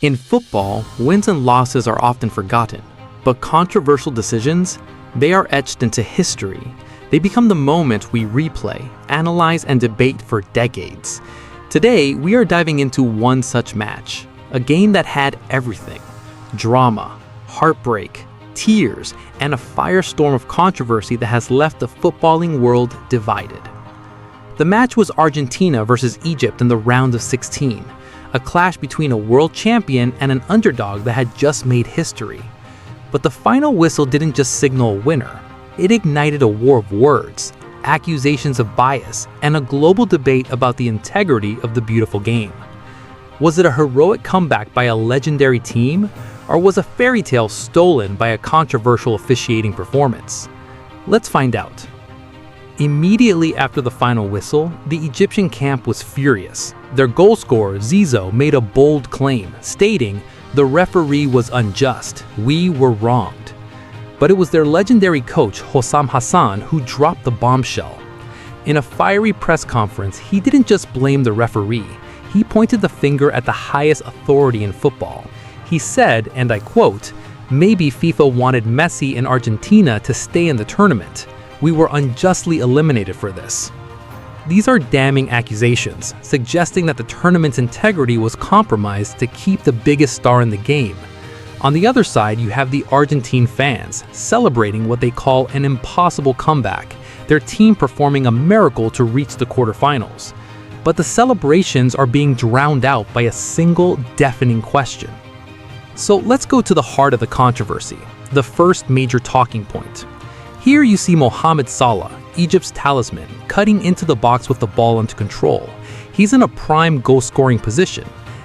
In football, wins and losses are often forgotten, but controversial decisions, they are etched into history. They become the moment we replay, analyze, and debate for decades. Today, we are diving into one such match, a game that had everything: drama, heartbreak, tears, and a firestorm of controversy that has left the footballing world divided. The match was Argentina versus Egypt in the round of 16, a clash between a world champion and an underdog that had just made history. But the final whistle didn't just signal a winner. It ignited a war of words, accusations of bias, and a global debate about the integrity of the beautiful game. Was it a heroic comeback by a legendary team, or was a fairy tale stolen by a controversial officiating performance? Let's find out. Immediately after the final whistle, the Egyptian camp was furious. Their goal scorer, Zizou, made a bold claim, stating, "The referee was unjust. We were wronged." But it was their legendary coach, Hossam Hassan, who dropped the bombshell. In a fiery press conference, he didn't just blame the referee. He pointed the finger at the highest authority in football. He said, and I quote, "Maybe FIFA wanted Messi and Argentina to stay in the tournament. We were unjustly eliminated for this." These are damning accusations, suggesting that the tournament's integrity was compromised to keep the biggest star in the game. On the other side, you have the Argentine fans, celebrating what they call an impossible comeback, their team performing a miracle to reach the quarterfinals. But the celebrations are being drowned out by a single deafening question. So let's go to the heart of the controversy, the first major talking point. Here you see Mohamed Salah, Egypt's talisman, cutting into the box with the ball under control. He's in a prime goal-scoring position.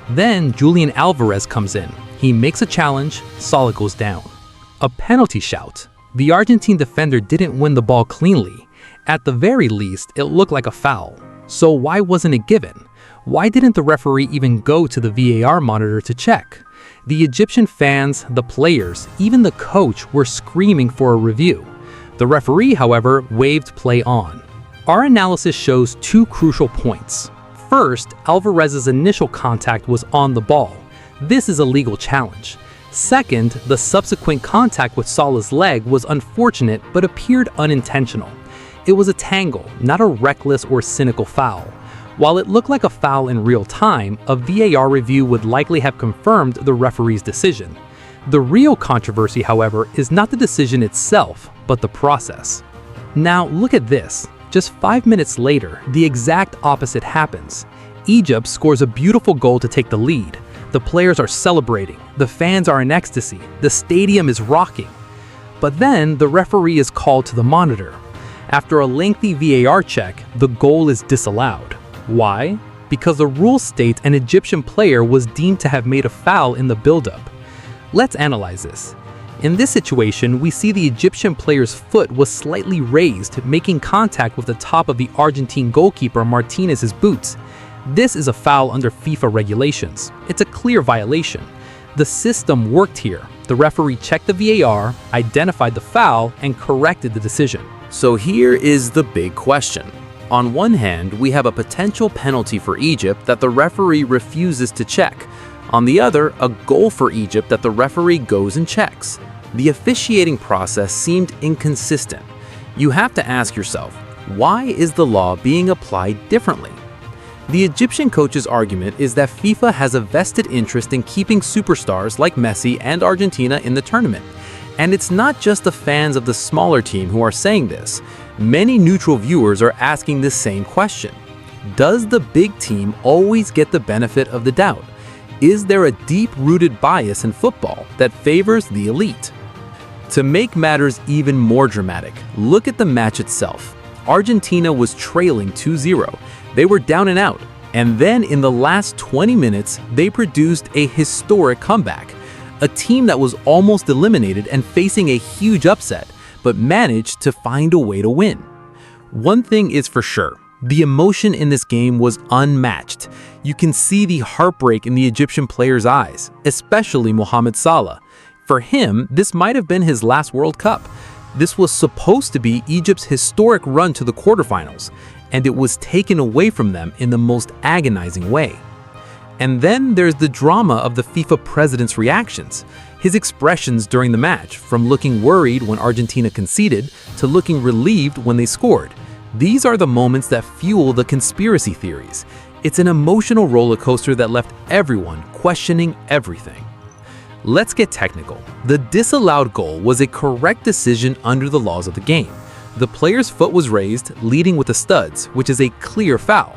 Then Julian Alvarez comes in. He makes a challenge, Salah goes down. A penalty shout. The Argentine defender didn't win the ball cleanly. At the very least, it looked like a foul. So why wasn't it given? Why didn't the referee even go to the VAR monitor to check? The Egyptian fans, the players, even the coach were screaming for a review. The referee, however, waved play on. Our analysis shows two crucial points. First, Alvarez's initial contact was on the ball. This is a legal challenge. Second, the subsequent contact with Salah's leg was unfortunate but appeared unintentional. It was a tangle, not a reckless or cynical foul. While it looked like a foul in real time, a VAR review would likely have confirmed the referee's decision. The real controversy, however, is not the decision itself, but the process. Now look at this. Just 5 minutes later, the exact opposite happens. Egypt scores a beautiful goal to take the lead. The players are celebrating, the fans are in ecstasy, the stadium is rocking. But then the referee is called to the monitor. After a lengthy VAR check, the goal is disallowed. Why? Because the rule states an Egyptian player was deemed to have made a foul in the build-up. Let's analyze this. In this situation, we see the Egyptian player's foot was slightly raised, making contact with the top of the Argentine goalkeeper Martinez's boots. This is a foul under FIFA regulations. It's a clear violation. The system worked here. The referee checked the VAR, identified the foul, and corrected the decision. So here is the big question. On one hand, we have a potential penalty for Egypt that the referee refuses to check. On the other, a goal for Egypt that the referee goes and checks. The officiating process seemed inconsistent. You have to ask yourself, why is the law being applied differently? The Egyptian coach's argument is that FIFA has a vested interest in keeping superstars like Messi and Argentina in the tournament. And it's not just the fans of the smaller team who are saying this. Many neutral viewers are asking the same question. Does the big team always get the benefit of the doubt? Is there a deep-rooted bias in football that favors the elite? To make matters even more dramatic, look at the match itself. Argentina was trailing 2-0. They were down and out. And then in the last 20 minutes, they produced a historic comeback. A team that was almost eliminated and facing a huge upset, but managed to find a way to win. One thing is for sure. The emotion in this game was unmatched. You can see the heartbreak in the Egyptian players' eyes, especially Mohamed Salah. For him, this might have been his last World Cup. This was supposed to be Egypt's historic run to the quarterfinals, and it was taken away from them in the most agonizing way. And then there's the drama of the FIFA president's reactions. His expressions during the match, from looking worried when Argentina conceded to looking relieved when they scored. These are the moments that fuel the conspiracy theories. It's an emotional roller coaster that left everyone questioning everything. Let's get technical. The disallowed goal was a correct decision under the laws of the game. The player's foot was raised, leading with the studs, which is a clear foul.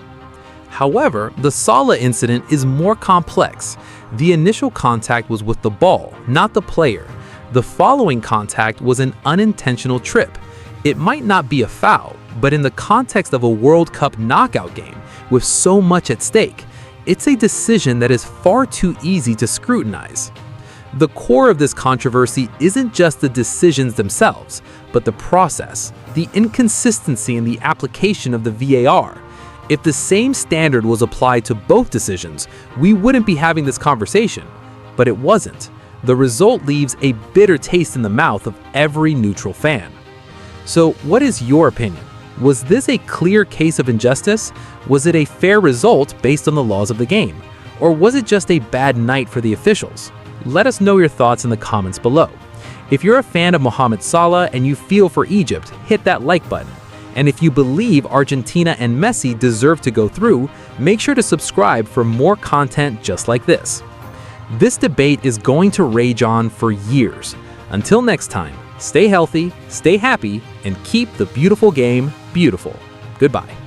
However, the Salah incident is more complex. The initial contact was with the ball, not the player. The following contact was an unintentional trip. It might not be a foul, but in the context of a World Cup knockout game, with so much at stake, it's a decision that is far too easy to scrutinize. The core of this controversy isn't just the decisions themselves, but the process, the inconsistency in the application of the VAR. If the same standard was applied to both decisions, we wouldn't be having this conversation. But it wasn't. The result leaves a bitter taste in the mouth of every neutral fan. So, what is your opinion? Was this a clear case of injustice? Was it a fair result based on the laws of the game? Or was it just a bad night for the officials? Let us know your thoughts in the comments below. If you're a fan of Mohamed Salah and you feel for Egypt, hit that like button. And if you believe Argentina and Messi deserve to go through, make sure to subscribe for more content just like this. This debate is going to rage on for years. Until next time, stay healthy, stay happy, and keep the beautiful game beautiful. Goodbye.